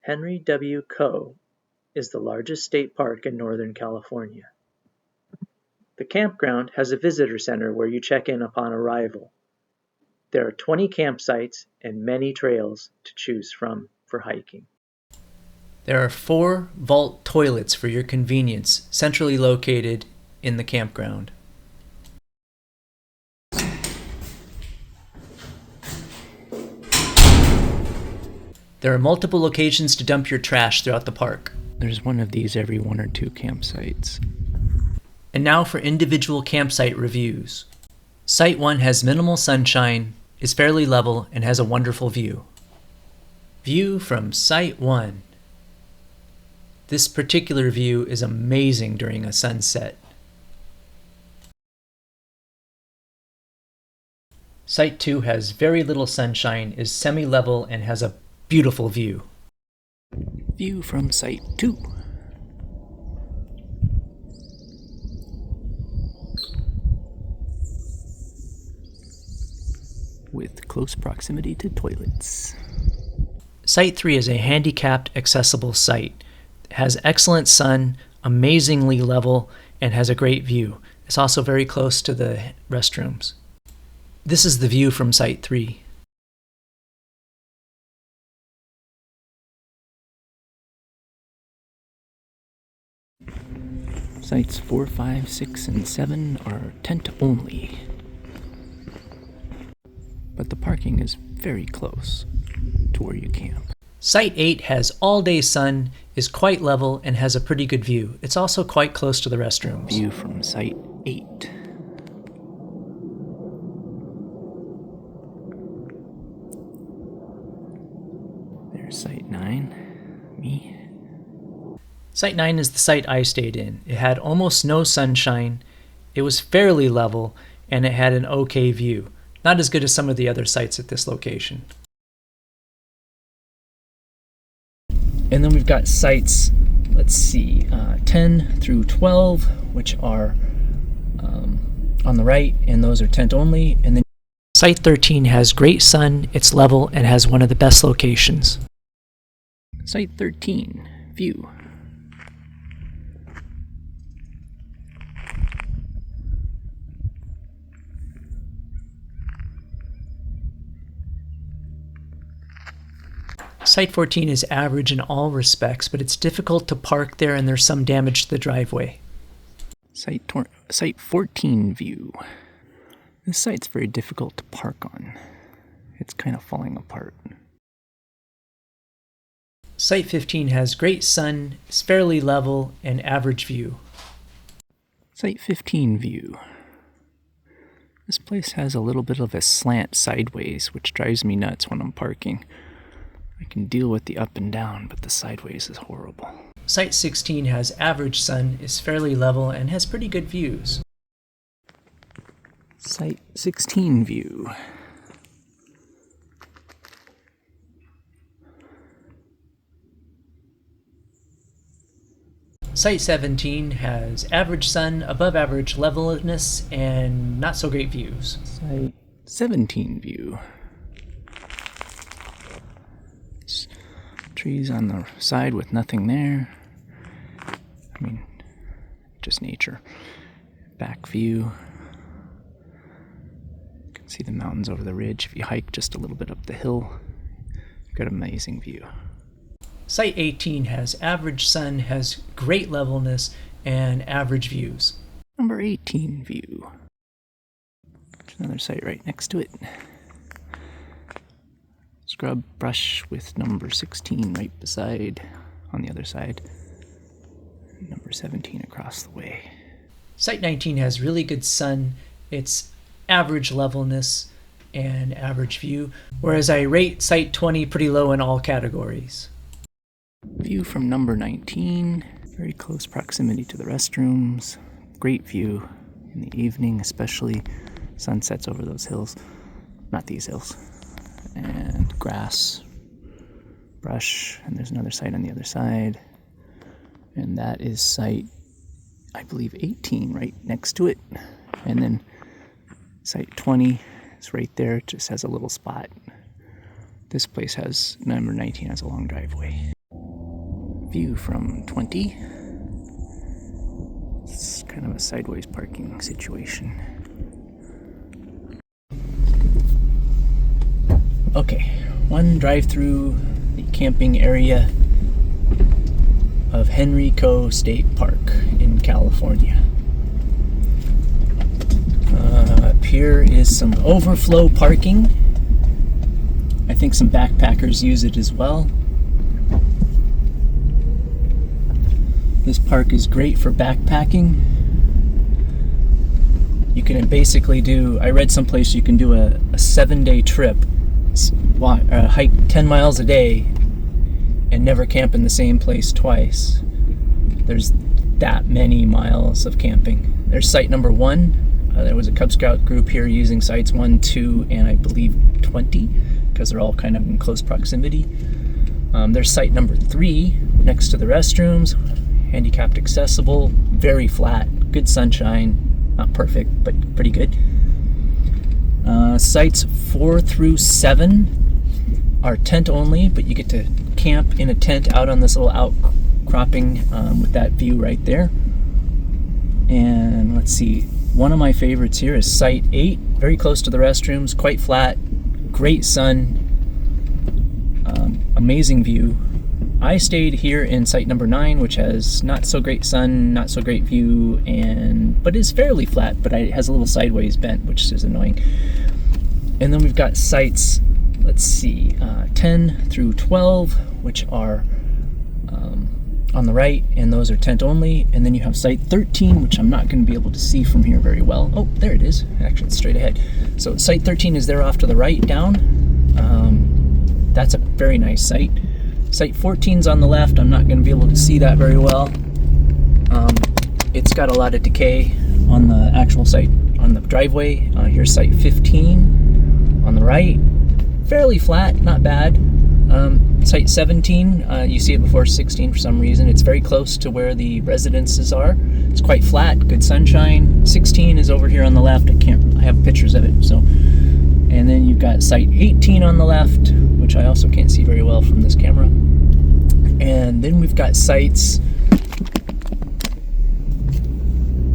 Henry W. Coe is the largest state park in Northern California. The campground has a visitor center where you check in upon arrival. There are 20 campsites and many trails to choose from for hiking. There are 4 vault toilets for your convenience, centrally located in the campground. There are multiple locations to dump your trash throughout the park. There's one of these every 1 or 2 campsites. And now for individual campsite reviews. Site 1 has minimal sunshine, is fairly level, and has a wonderful view. View from Site 1. This particular view is amazing during a sunset. Site 2 has very little sunshine, is semi-level, and has a beautiful view. View from Site 2. With close proximity to toilets. Site 3 is a handicapped accessible site. It has excellent sun, amazingly level, and has a great view. It's also very close to the restrooms. This is the view from Site 3. Sites 4, 5, 6, and 7 are tent only. But the parking is very close to where you camp. Site 8 has all-day sun, is quite level, and has a pretty good view. It's also quite close to the restrooms. View from Site 8. There's Site 9. Me. Site 9 is the site I stayed in. It had almost no sunshine, it was fairly level, and it had an okay view. Not as good as some of the other sites at this location. And then we've got sites, 10 through 12, which are on the right, and those are tent only. And then Site 13 has great sun, it's level, and has one of the best locations. Site 13, view. Site 14 is average in all respects, but it's difficult to park there and there's some damage to the driveway. Site 14 view. This site's very difficult to park on. It's kind of falling apart. Site 15 has great sun, is fairly level, and average view. Site 15 view. This place has a little bit of a slant sideways, which drives me nuts when I'm parking. I can deal with the up and down, but the sideways is horrible. Site 16 has average sun, is fairly level, and has pretty good views. Site 16 view. Site 17 has average sun, above average levelness, and not so great views. Site 17 view. Trees on the side with nothing there. I mean, just nature. Back view. You can see the mountains over the ridge. If you hike just a little bit up the hill, you've got an amazing view. Site 18 has average sun, has great levelness, and average views. Number 18 view. There's another site right next to it. Scrub brush with number 16 right beside, on the other side. Number 17 across the way. Site 19 has really good sun, it's average levelness, and average view, whereas I rate Site 20 pretty low in all categories. View from number 19, very close proximity to the restrooms. Great view in the evening, especially sunsets over those hills. Not these hills. And grass, brush, and there's another site on the other side. And that is site, I believe, 18 right next to it. And then site 20 is right there, it just has a little spot. This place has, number 19 has a long driveway. View from 20. It's kind of a sideways parking situation. Okay, one drive through the camping area of Coe State Park in California. Up here is some overflow parking. I think some backpackers use it as well. This park is great for backpacking. You can basically do, I read someplace you can do a 7-day trip, hike 10 miles a day, and never camp in the same place twice. There's that many miles of camping. There's site number 1. There was a Cub Scout group here using sites 1, 2, and I believe 20, because they're all kind of in close proximity. There's site number 3 next to the restrooms, handicapped accessible, very flat, good sunshine, not perfect, but pretty good. Sites 4 through 7 are tent only, but you get to camp in a tent out on this little outcropping with that view right there. And let's see, one of my favorites here is site 8, very close to the restrooms, quite flat, great sun, amazing view. I stayed here in site number 9, which has not so great sun, not so great view, but is fairly flat, but it has a little sideways bent, which is annoying. And then we've got sites, let's see, 10 through 12, which are on the right, and those are tent only. And then you have site 13, which I'm not going to be able to see from here very well. Oh, there it is. Actually, it's straight ahead. So site 13 is there off to the right down. That's a very nice site. Site 14's on the left. I'm not going to be able to see that very well. It's got a lot of decay on the actual site, on the driveway. Here's site 15 on the right. Fairly flat, not bad. Site 17, you see it before 16 for some reason. It's very close to where the residences are. It's quite flat, good sunshine. 16 is over here on the left. I have pictures of it. So, and then you've got site 18 on the left, which I also can't see very well from this camera. And then we've got sites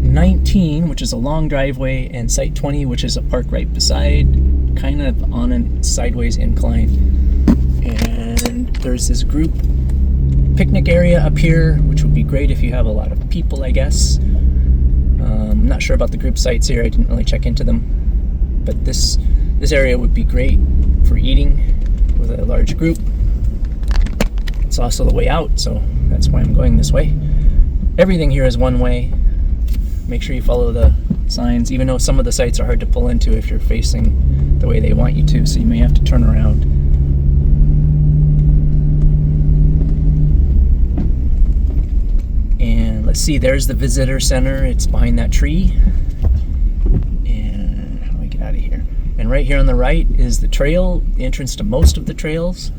19, which is a long driveway, and site 20, which is a park right beside, kind of on a sideways incline. And there's this group picnic area up here, which would be great if you have a lot of people, I guess. I'm not sure about the group sites here. I didn't really check into them. But this area would be great for eating with a large group. It's also the way out, so that's why I'm going this way. Everything here is one way. Make sure you follow the signs, even though some of the sites are hard to pull into if you're facing the way they want you to, so you may have to turn around. And let's see, there's the visitor center. It's behind that tree. And how do I get out of here? And right here on the right is the trail, the entrance to most of the trails.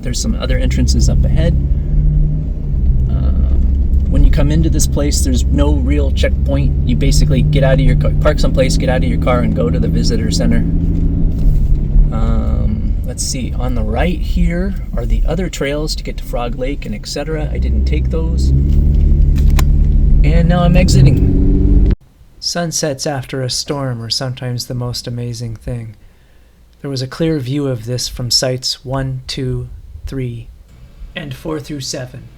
There's some other entrances up ahead. When you come into this place, there's no real checkpoint. You basically get out of your car, park someplace, get out of your car, and go to the visitor center. Let's see, on the right here are the other trails to get to Frog Lake and etc. I didn't take those. And now I'm exiting. Sunsets after a storm are sometimes the most amazing thing. There was a clear view of this from sites 1, 2, 3, and 4 through 7.